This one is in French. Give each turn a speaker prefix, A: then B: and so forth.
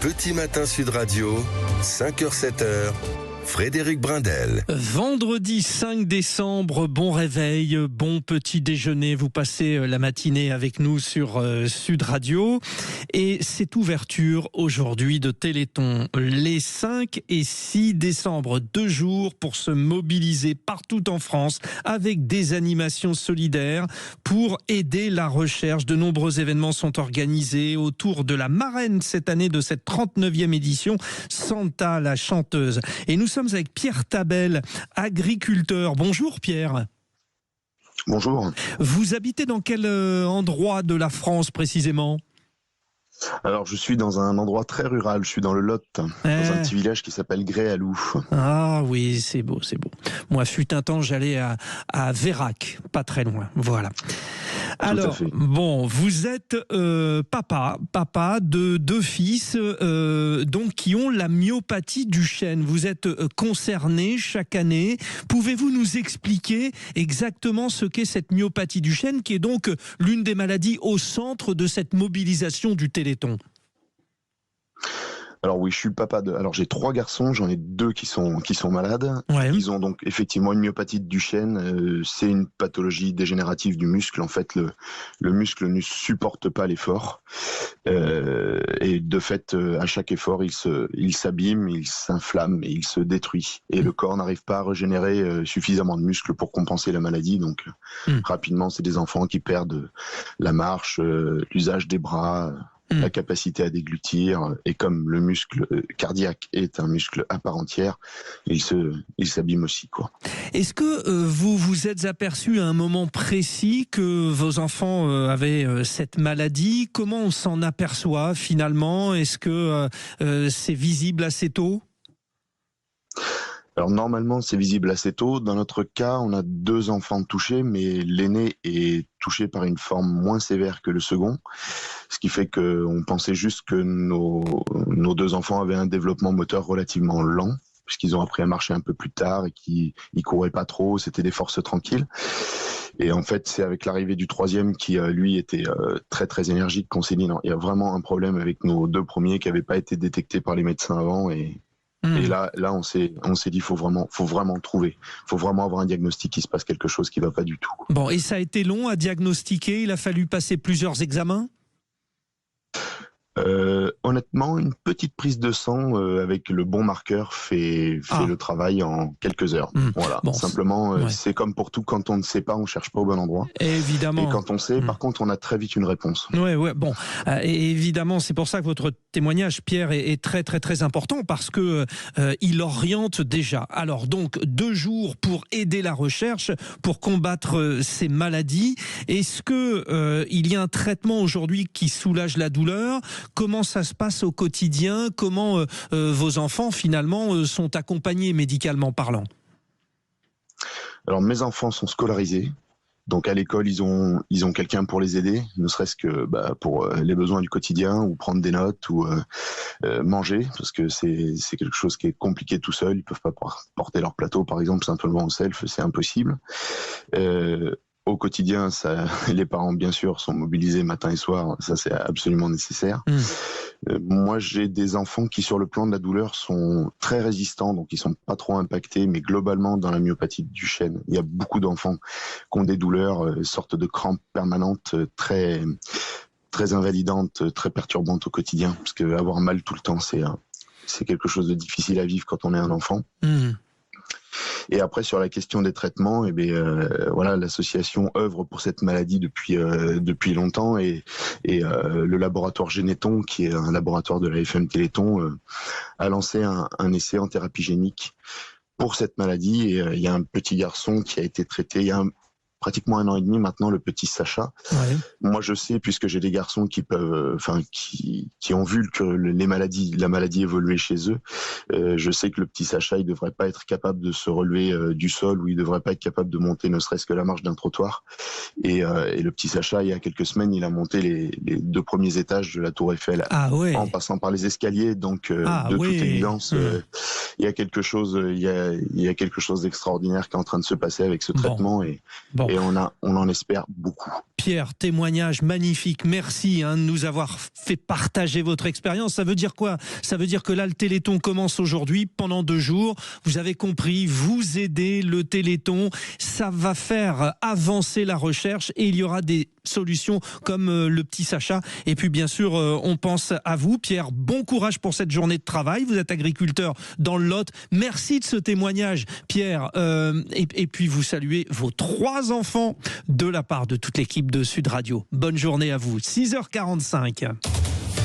A: Petit Matin Sud Radio, 5h-7h, Frédéric Brindel.
B: Vendredi 5 décembre, bon réveil, bon petit déjeuner. Vous passez la matinée avec nous sur Sud Radio. Et cette ouverture aujourd'hui de Téléthon, les 5 et 6 décembre, 2 jours pour se mobiliser partout en France avec des animations solidaires pour aider la recherche. De nombreux événements sont organisés autour de la marraine cette année de cette 39e édition, Santa la chanteuse. Et nous sommes avec Pierre Tabel, agriculteur. Bonjour Pierre.
C: Bonjour.
B: Vous habitez dans quel endroit de la France précisément ?
C: Alors, je suis dans un endroit très rural, je suis dans le Lot, dans un petit village qui s'appelle Gréalou.
B: Ah oui, c'est beau, c'est beau. Moi, fut un temps, j'allais à Vérac, pas très loin, voilà. Alors, bon, vous êtes papa de 2 fils donc qui ont la myopathie du chêne. Vous êtes concerné chaque année. Pouvez-vous nous expliquer exactement ce qu'est cette myopathie du chêne, qui est donc l'une des maladies au centre de cette mobilisation du Téléthon ?
C: Alors oui, je suis papa de. Alors j'ai 3 garçons, j'en ai 2 qui sont malades.
B: Ouais.
C: Ils ont donc effectivement une myopathie du chêne. C'est une pathologie dégénérative du muscle. En fait, le muscle ne supporte pas l'effort et de fait, à chaque effort, il s'abîme, il s'inflamme et il se détruit. Et le corps n'arrive pas à régénérer suffisamment de muscles pour compenser la maladie. Donc rapidement, c'est des enfants qui perdent la marche, l'usage des bras. La capacité à déglutir, et comme le muscle cardiaque est un muscle à part entière, il s'abîme aussi, quoi.
B: Est-ce que vous vous êtes aperçu à un moment précis que vos enfants avaient cette maladie ? Comment on s'en aperçoit finalement ? Est-ce que c'est visible assez tôt ?
C: Alors normalement, c'est visible assez tôt. Dans notre cas, on a 2 enfants touchés, mais l'aîné est touché par une forme moins sévère que le second. Ce qui fait qu'on pensait juste que nos 2 enfants avaient un développement moteur relativement lent, puisqu'ils ont appris à marcher un peu plus tard et qu'ils couraient pas trop, c'était des forces tranquilles. Et en fait, c'est avec l'arrivée du 3e qui, lui, était très très énergique qu'on s'est dit non, il y a vraiment un problème avec nos 2 premiers qui n'avaient pas été détectés par les médecins avant. Et là, on s'est dit, faut vraiment trouver, faut vraiment avoir un diagnostic, il se passe quelque chose qui va pas du tout.
B: Bon, et ça a été long à diagnostiquer, il a fallu passer plusieurs examens ?
C: Honnêtement, une petite prise de sang avec le bon marqueur fait le travail en quelques heures. Voilà. Bon, simplement, c'est comme pour tout, quand on ne sait pas, on cherche pas au bon endroit.
B: Évidemment.
C: Et quand on sait, par contre, on a très vite une réponse.
B: Ouais. Bon, et évidemment, c'est pour ça que votre témoignage, Pierre, est très très très important, parce que il oriente déjà. Alors donc 2 jours pour aider la recherche, pour combattre ces maladies. Est-ce que il y a un traitement aujourd'hui qui soulage la douleur ? Comment ça se passe au quotidien ? Comment vos enfants, finalement, sont accompagnés médicalement parlant ?
C: Alors, mes enfants sont scolarisés. Donc, à l'école, ils ont quelqu'un pour les aider, ne serait-ce que pour les besoins du quotidien, ou prendre des notes, ou manger, parce que c'est quelque chose qui est compliqué tout seul. Ils peuvent pas porter leur plateau, par exemple, simplement au self, c'est impossible. Au quotidien, les parents, bien sûr, sont mobilisés matin et soir. Ça, c'est absolument nécessaire. Moi, j'ai des enfants qui, sur le plan de la douleur, sont très résistants, donc ils sont pas trop impactés. Mais globalement, dans la myopathie du chêne, il y a beaucoup d'enfants qui ont des douleurs, sortes de crampes permanentes, très très invalidantes, très perturbantes au quotidien. Parce que avoir mal tout le temps, c'est quelque chose de difficile à vivre quand on est un enfant. Et après, sur la question des traitements, l'association œuvre pour cette maladie depuis longtemps, et le laboratoire Généton, qui est un laboratoire de la FM Téléthon, a lancé un essai en thérapie génique pour cette maladie. Et il y a un petit garçon qui a été traité il y a pratiquement 1 an et demi maintenant, le petit Sacha. Ouais. Moi, je sais, puisque j'ai des garçons qui peuvent, qui ont vu que la maladie évoluer chez eux. Je sais que le petit Sacha, il devrait pas être capable de se relever du sol, ou il devrait pas être capable de monter ne serait-ce que la marche d'un trottoir. Et le petit Sacha, il y a quelques semaines, il a monté les 2 premiers étages de la Tour Eiffel en passant par les escaliers. Donc, toute évidence, il y a quelque chose d'extraordinaire qui est en train de se passer avec ce traitement, et on en espère beaucoup.
B: Pierre, témoignage magnifique. Merci de nous avoir fait partager votre expérience. Ça veut dire quoi? Ça veut dire que là, le Téléthon commence aujourd'hui pendant 2 jours. Vous avez compris, vous aidez le Téléthon. Ça va faire avancer la recherche et il y aura des solutions comme le petit Sacha. Et puis bien sûr, on pense à vous, Pierre. Bon courage pour cette journée de travail. Vous êtes agriculteur dans le Lot. Merci de ce témoignage, Pierre. Et puis vous saluez vos 3 enfants de la part de toute l'équipe de Sud Radio. Bonne journée à vous. 6h45.